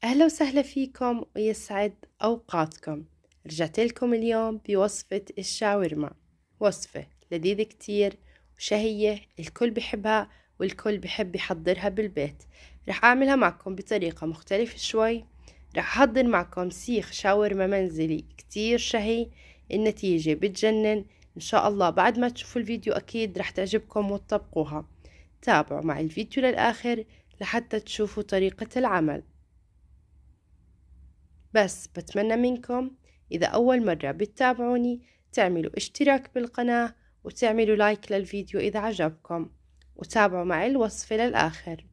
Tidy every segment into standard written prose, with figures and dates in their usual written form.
أهلا وسهلا فيكم ويسعد أوقاتكم. رجعت لكم اليوم بوصفة الشاورما، وصفة لذيذة كتير وشهية، الكل بحبها والكل بحب يحضرها بالبيت. رح أعملها معكم بطريقة مختلفة شوي. رح أحضر معكم سيخ شاورما منزلي كتير شهي، النتيجة بتجنن. إن شاء الله بعد ما تشوفوا الفيديو أكيد رح تعجبكم وتطبقوها. تابعوا مع الفيديو للآخر لحتى تشوفوا طريقة العمل. بس بتمنى منكم إذا أول مرة بتتابعوني تعملوا اشتراك بالقناة وتعملوا لايك للفيديو إذا عجبكم، وتابعوا معي الوصفة للآخر.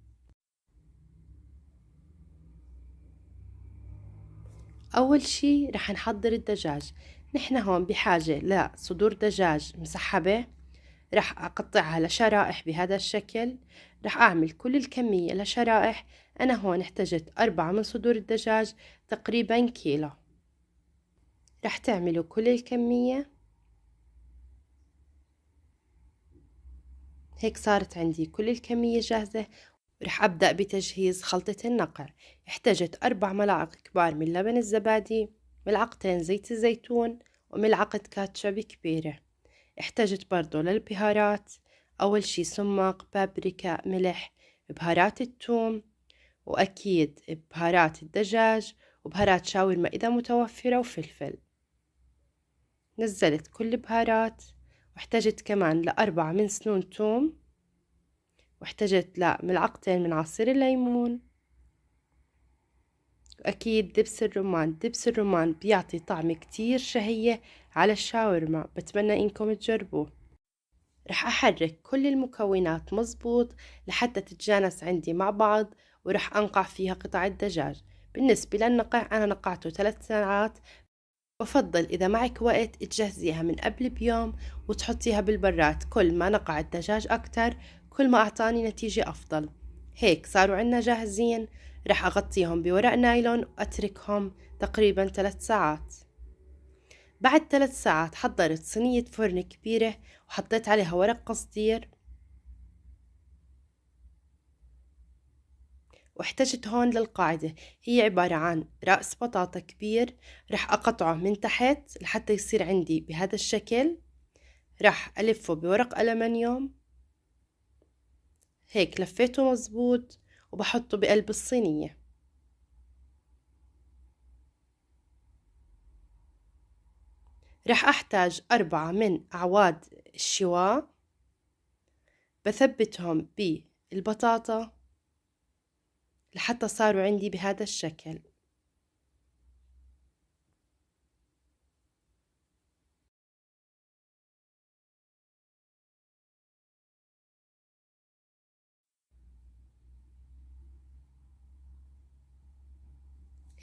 أول شي رح نحضر الدجاج. نحن هون بحاجة لصدور دجاج مسحبة، رح أقطعها لشرائح بهذا الشكل. رح أعمل كل الكمية لشرائح. أنا هون احتجت 4 من صدور الدجاج، تقريبا كيلو. رح تعملوا كل الكمية. هيك صارت عندي كل الكمية جاهزة. رح أبدأ بتجهيز خلطة النقع. احتجت 4 ملاعق كبار من لبن الزبادي، ملعقتين زيت الزيتون، وملعقة كاتشب كبيرة. احتجت برضو للبهارات، أول شي سماق، بابريكا، ملح، بهارات الثوم، وأكيد بهارات الدجاج، وبهارات شاورما إذا متوفرة، وفلفل. نزلت كل بهارات. واحتجت كمان ل4 من سنون ثوم، واحتجت لملعقتين من عصير الليمون، وأكيد دبس الرمان. دبس الرمان بيعطي طعم كتير شهية على الشاورما، بتمنى إنكم تجربوه. رح أحرك كل المكونات مزبوط لحتى تتجانس عندي مع بعض، ورح أنقع فيها قطع الدجاج. بالنسبة للنقع أنا نقعته 3 ساعات. بفضل إذا معك وقت تجهزيها من قبل بيوم وتحطيها بالبراد. كل ما نقع الدجاج أكتر كل ما أعطاني نتيجة أفضل. هيك صاروا عنا جاهزين. رح أغطيهم بورق نايلون وأتركهم تقريبا 3 ساعات. بعد 3 ساعات حضرت صينية فرن كبيرة وحطيت عليها ورق قصدير. واحتجت هون للقاعدة، هي عبارة عن رأس بطاطا كبير. رح أقطعه من تحت لحتى يصير عندي بهذا الشكل. رح ألفه بورق ألمنيوم. هيك لفيته مزبوط وبحطه بقلب الصينية. رح أحتاج 4 من أعواد الشواء، بثبتهم بالبطاطا لحتى صاروا عندي بهذا الشكل.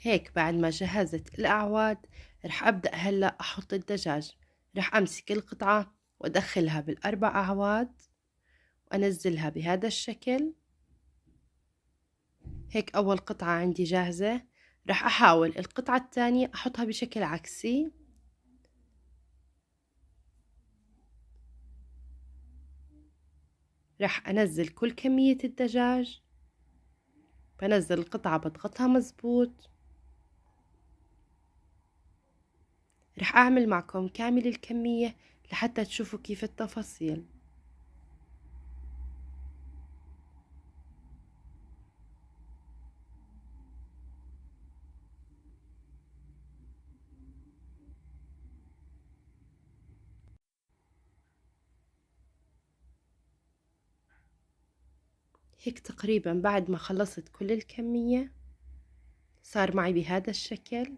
هيك بعد ما جهزت الأعواد رح أبدأ هلأ أحط الدجاج. رح أمسك القطعة وأدخلها بال4 أعواد وأنزلها بهذا الشكل. هيك أول قطعة عندي جاهزة. رح أحاول القطعة الثانية أحطها بشكل عكسي. رح أنزل كل كمية الدجاج. بنزل القطعة بضغطها مزبوط. رح أعمل معكم كامل الكمية لحتى تشوفوا كيف التفاصيل. هيك تقريبا بعد ما خلصت كل الكمية صار معي بهذا الشكل.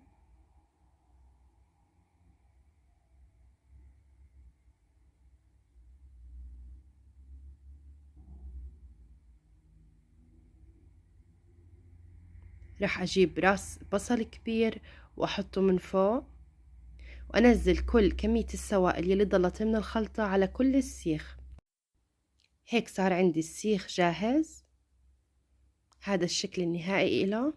رح أجيب راس بصل كبير وأحطه من فوق، وأنزل كل كمية السوائل يلي ضلت من الخلطة على كل السيخ. هيك صار عندي السيخ جاهز. هذا الشكل النهائي إله.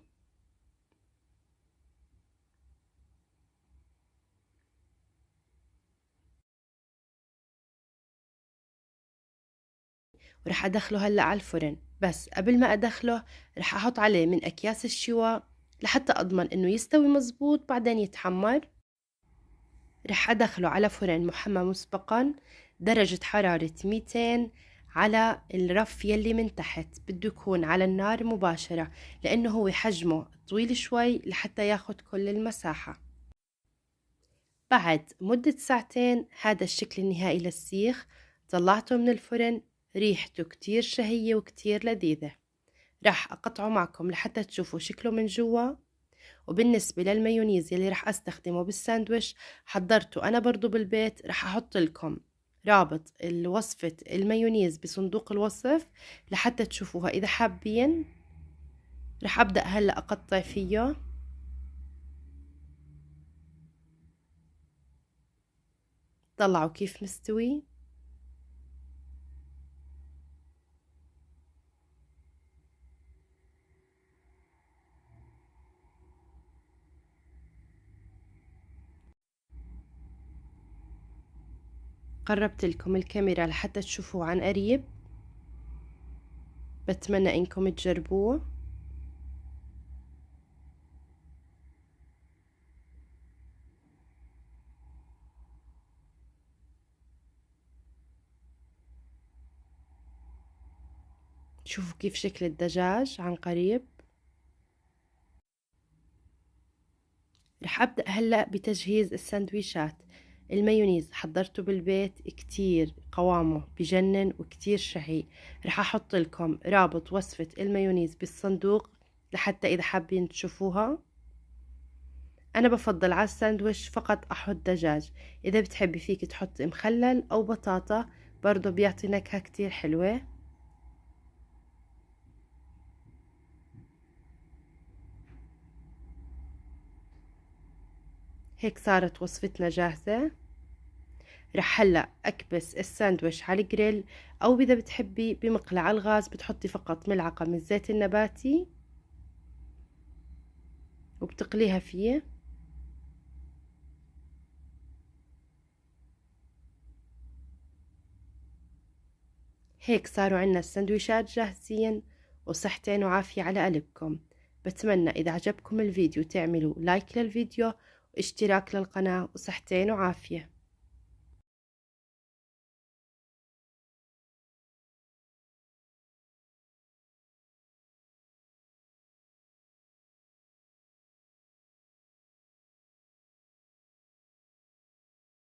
ورح أدخله هلأ على الفرن. بس قبل ما أدخله رح أحط عليه من أكياس الشواء لحتى أضمن إنه يستوي مزبوط بعدين يتحمر. رح أدخله على فرن محمى مسبقا درجة حرارة 200 على الرف يلي من تحت، بده يكون على النار مباشرة لأنه هو حجمه طويل شوي لحتى ياخد كل المساحة. بعد مدة ساعتين هذا الشكل النهائي للسيخ، طلعته من الفرن، ريحته كتير شهية وكتير لذيذة. راح أقطعه معكم لحتى تشوفوا شكله من جوا. وبالنسبة للمايونيز اللي راح أستخدمه بالساندويش حضرته أنا برضو بالبيت، راح أحط لكم رابط وصفة المايونيز بصندوق الوصف لحتى تشوفوها إذا حابين. راح أبدأ هلأ أقطع فيه. طلعوا كيف مستوي. قربت لكم الكاميرا لحتى تشوفوه عن قريب، بتمنى إنكم تجربوه. شوفوا كيف شكل الدجاج عن قريب. رح أبدأ هلأ بتجهيز السندويشات. المايونيز حضرته بالبيت، كتير قوامه بجنن وكتير شهي. رح أحط لكم رابط وصفة المايونيز بالصندوق لحتى إذا حابين تشوفوها. أنا بفضل على الساندويش فقط أحط دجاج، إذا بتحبي فيك تحط مخلل أو بطاطا برضو بيعطي نكهة كتير حلوة. هيك صارت وصفتنا جاهزة. رح هلأ أكبس الساندويش على الجريل، أو إذا بتحبي بمقلاة على الغاز بتحطي فقط ملعقة من الزيت النباتي وبتقليها فيه. هيك صاروا عنا السندويشات جاهزين، وصحتين وعافية على قلبكم. بتمنى إذا عجبكم الفيديو تعملوا لايك للفيديو واشتراك للقناة، وصحتين وعافية.